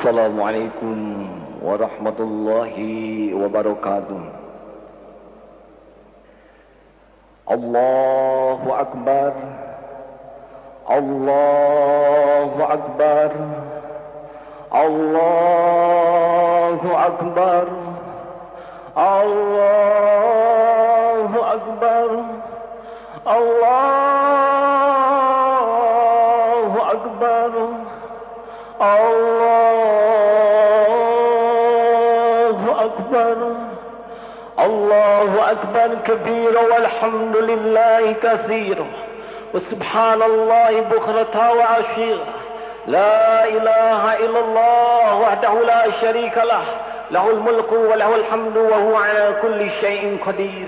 Assalamualaikum warahmatullahi wabarakatuh. Allahu Akbar, Allahu Akbar, Allahu Akbar, Allahu Akbar, Allahu Akbar, Allahu Akbar, Allahu Akbar kabira walhamdulillahi katsira wa subhanallahi bukratan wa ashira. La ilaha illallah wahdahu la syarika lah, lahul mulku wa lahul hamdu wa huwa ala kulli syai'in qadir.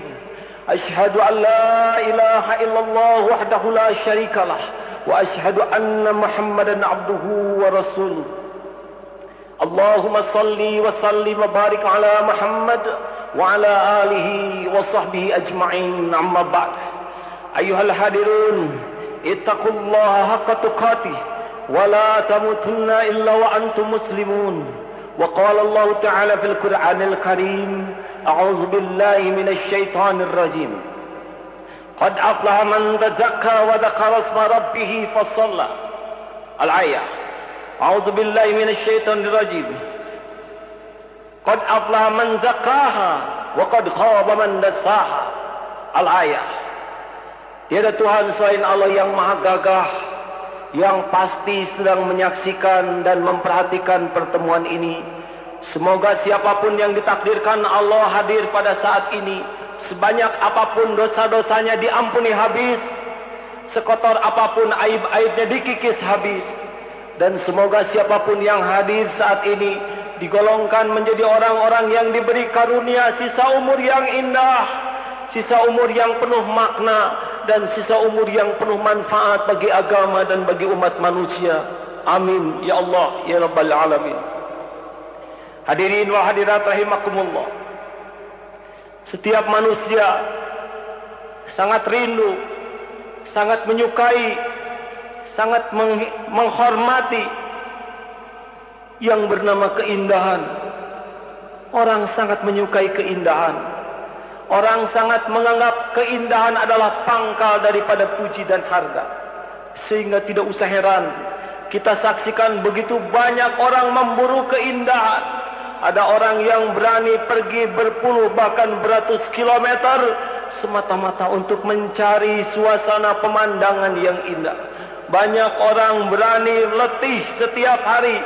Asyhadu an la ilaha illallah wahdahu la syarika lah wa asyhadu anna Muhammadan abduhu wa rasuluh. Allahumma salli wa sallim wa barik ala Muhammad wa ala alihi wa sahbihi ajma'in, amma ba'd. Ayuhal hadirun, ittaqullaha haqqa tuqatih wa la tamutunna illa wa antum muslimun. Wa qala Allah ta'ala fil Qur'anil Karim, a'udzu billahi minasy syaithanir rajim. Qad aflaha man tazakka wa dzakara isma rabbih fasalla. Al-ayah. A'udzu billahi minasy syaithanir rajim. Qad aflaha man zakkaha wa qad khaba man dassaha. Al-ayah. Tiada Tuhan selain Allah yang maha gagah, yang pasti sedang menyaksikan dan memperhatikan pertemuan ini. Semoga siapapun yang ditakdirkan Allah hadir pada saat ini, sebanyak apapun dosa-dosanya diampuni habis, sekotor apapun aib-aibnya dikikis habis. Dan semoga siapapun yang hadir saat ini digolongkan menjadi orang-orang yang diberi karunia sisa umur yang indah, sisa umur yang penuh makna, dan sisa umur yang penuh manfaat bagi agama dan bagi umat manusia. Amin ya Allah ya Rabbal Alamin. Hadirin wa hadirat rahimakumullah. Setiap manusia sangat rindu, sangat menyukai, sangat menghormati yang bernama keindahan. Orang sangat menyukai keindahan. Orang sangat menganggap keindahan adalah pangkal daripada puji dan harga. Sehingga tidak usah heran kita saksikan begitu banyak orang memburu keindahan. Ada orang yang berani pergi berpuluh bahkan beratus kilometer semata-mata untuk mencari suasana pemandangan yang indah. Banyak orang berani letih setiap hari,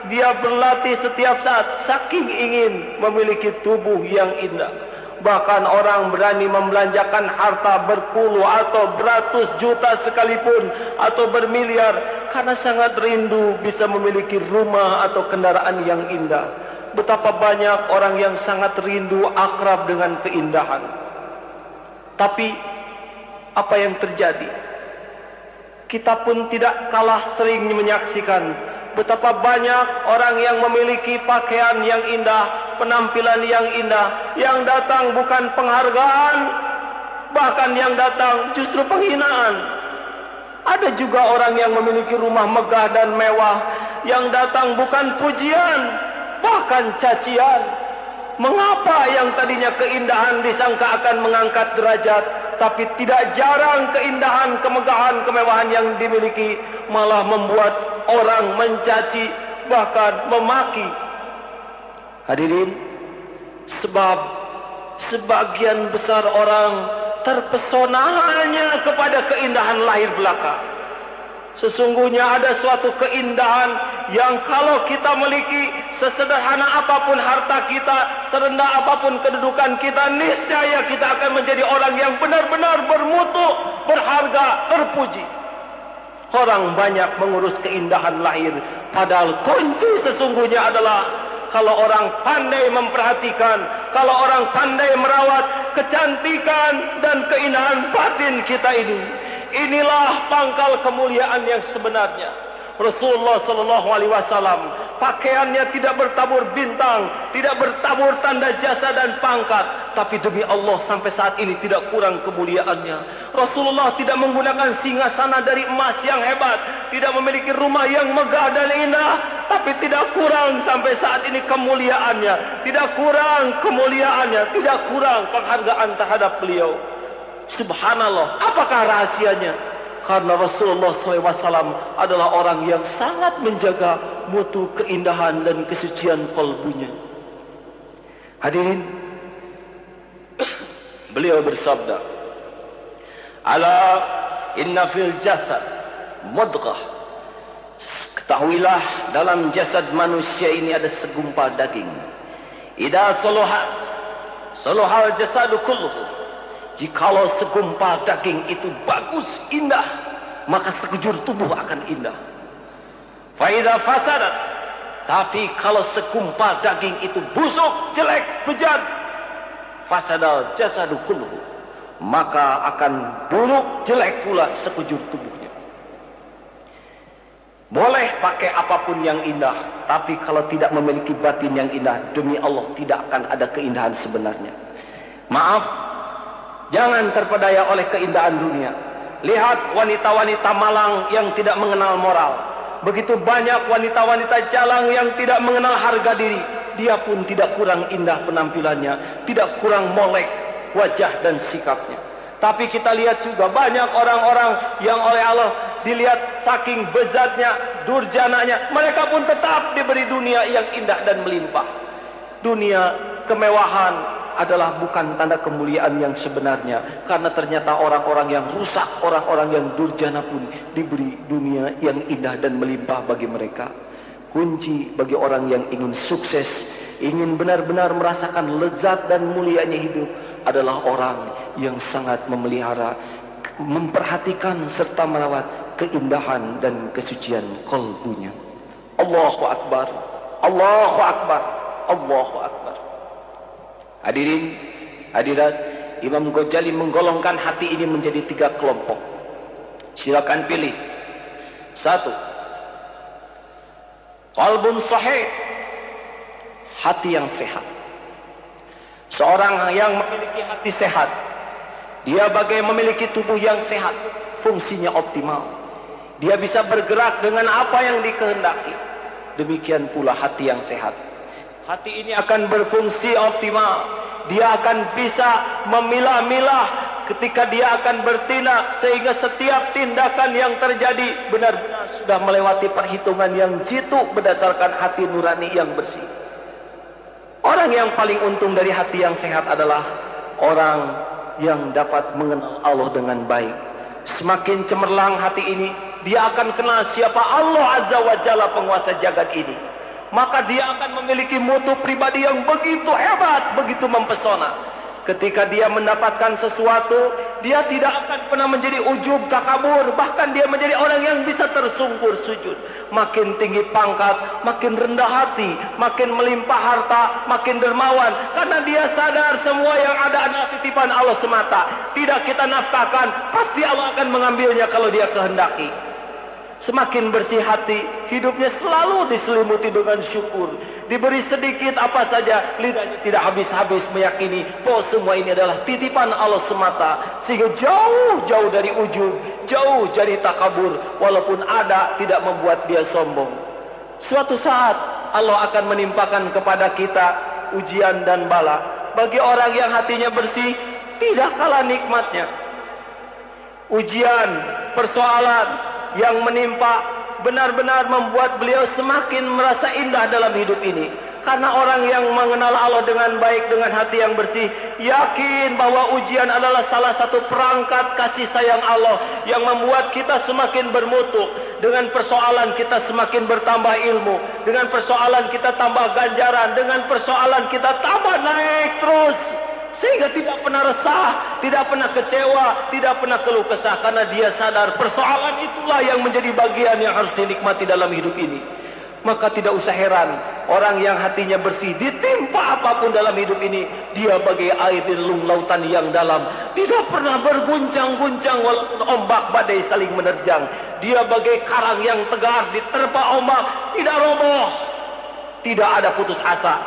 dia berlatih setiap saat saking ingin memiliki tubuh yang indah. Bahkan orang berani membelanjakan harta berpuluh atau beratus juta sekalipun atau bermiliar karena sangat rindu bisa memiliki rumah atau kendaraan yang indah. Betapa banyak orang yang sangat rindu akrab dengan keindahan. Tapi apa yang terjadi? Kita pun tidak kalah sering menyaksikan betapa banyak orang yang memiliki pakaian yang indah, penampilan yang indah, yang datang bukan penghargaan, bahkan yang datang justru penghinaan. Ada juga orang yang memiliki rumah megah dan mewah, yang datang bukan pujian, bahkan cacian. Mengapa yang tadinya keindahan disangka akan mengangkat derajat, tapi tidak jarang keindahan, kemegahan, kemewahan yang dimiliki malah membuat orang mencaci, bahkan memaki. Hadirin, sebab sebagian besar orang terpesona hanya kepada keindahan lahir belaka. Sesungguhnya ada suatu keindahan yang kalau kita miliki, sesederhana apapun harta kita, serendah apapun kedudukan kita, niscaya kita akan menjadi orang yang benar-benar bermutu, berharga, terpuji. Orang banyak mengurus keindahan lahir, padahal kunci sesungguhnya adalah kalau orang pandai memperhatikan, kalau orang pandai merawat kecantikan dan keindahan batin kita ini. Inilah pangkal kemuliaan yang sebenarnya. Rasulullah sallallahu alaihi wasallam pakaiannya tidak bertabur bintang, tidak bertabur tanda jasa dan pangkat, tapi demi Allah sampai saat ini tidak kurang kemuliaannya. Rasulullah tidak menggunakan singgasana dari emas yang hebat, tidak memiliki rumah yang megah dan indah, tapi tidak kurang sampai saat ini kemuliaannya, tidak kurang kemuliaannya, tidak kurang penghargaan terhadap beliau. Subhanallah, apakah rahasianya? Karena Rasulullah SAW adalah orang yang sangat menjaga mutu keindahan dan kesucian kalbunya. Hadirin, beliau bersabda, "Ala inna fil jasad mudghah." Ketahuilah, dalam jasad manusia ini ada segumpal daging. Idza saluhal jasadu kulluhu. Jikalau segumpal daging itu bagus, indah, maka sekujur tubuh akan indah. Fa idza fasadat, tapi kalau segumpal daging itu busuk, jelek, bejat, fasadal jasadu kulluhu, maka akan buruk, jelek pula sekujur tubuhnya. Boleh pakai apapun yang indah, tapi kalau tidak memiliki batin yang indah, demi Allah tidak akan ada keindahan sebenarnya. Maaf, jangan terpedaya oleh keindahan dunia. Lihat wanita-wanita malang yang tidak mengenal moral. Begitu banyak wanita-wanita jalang yang tidak mengenal harga diri. Dia pun tidak kurang indah penampilannya, tidak kurang molek wajah dan sikapnya. Tapi kita lihat juga banyak orang-orang yang oleh Allah dilihat saking bezatnya, durjananya, mereka pun tetap diberi dunia yang indah dan melimpah. Dunia kemewahan adalah bukan tanda kemuliaan yang sebenarnya, karena ternyata orang-orang yang rusak, orang-orang yang durjana pun diberi dunia yang indah dan melimpah bagi mereka. Kunci bagi orang yang ingin sukses, ingin benar-benar merasakan lezat dan mulianya hidup, adalah orang yang sangat memelihara, memperhatikan serta merawat keindahan dan kesucian kalbunya. Allahu Akbar, Allahu Akbar, Allahu Akbar. Hadirin, hadirat, Imam Ghazali menggolongkan hati ini menjadi 3 kelompok. Silakan pilih. 1, qalbun sahih, hati yang sehat. Seorang yang memiliki hati sehat, dia bagai memiliki tubuh yang sehat, fungsinya optimal. Dia bisa bergerak dengan apa yang dikehendaki. Demikian pula hati yang sehat. Hati ini akan berfungsi optimal. Dia akan bisa memilah-milah ketika dia akan bertindak, sehingga setiap tindakan yang terjadi benar-benar sudah melewati perhitungan yang jitu berdasarkan hati nurani yang bersih. Orang yang paling untung dari hati yang sehat adalah orang yang dapat mengenal Allah dengan baik. Semakin cemerlang hati ini, dia akan kenal siapa Allah Azza wa Jalla, penguasa jagat ini. Maka dia akan memiliki mutu pribadi yang begitu hebat, begitu mempesona. Ketika dia mendapatkan sesuatu, dia tidak akan pernah menjadi ujub, takabur. Bahkan dia menjadi orang yang bisa tersungkur sujud. Makin tinggi pangkat, makin rendah hati, makin melimpah harta, makin dermawan. Karena dia sadar semua yang ada adalah titipan Allah semata. Tidak kita nafkahkan, pasti Allah akan mengambilnya kalau dia kehendaki. Semakin bersih hati, hidupnya selalu diselimuti dengan syukur. Diberi sedikit apa saja, lidahnya tidak habis-habis meyakini bahwa semua ini adalah titipan Allah semata. Sehingga jauh-jauh dari ujub, jauh dari takabur. Walaupun ada, tidak membuat dia sombong. Suatu saat Allah akan menimpakan kepada kita ujian dan bala. Bagi orang yang hatinya bersih, tidak kalah nikmatnya. Ujian, persoalan yang menimpa benar-benar membuat beliau semakin merasa indah dalam hidup ini. Karena orang yang mengenal Allah dengan baik, dengan hati yang bersih, yakin bahwa ujian adalah salah satu perangkat kasih sayang Allah yang membuat kita semakin bermutu. Dengan persoalan kita semakin bertambah ilmu, dengan persoalan kita tambah ganjaran, dengan persoalan kita tambah naik terus. Sehingga tidak pernah resah, tidak pernah kecewa, tidak pernah keluh kesah. Karena dia sadar persoalan itulah yang menjadi bagian yang harus dinikmati dalam hidup ini. Maka tidak usah heran, orang yang hatinya bersih ditimpa apapun dalam hidup ini, dia bagai air di relung lautan yang dalam, tidak pernah berguncang-guncang walaupun ombak badai saling menerjang. Dia bagai karang yang tegar diterpa ombak, tidak roboh, tidak ada putus asa.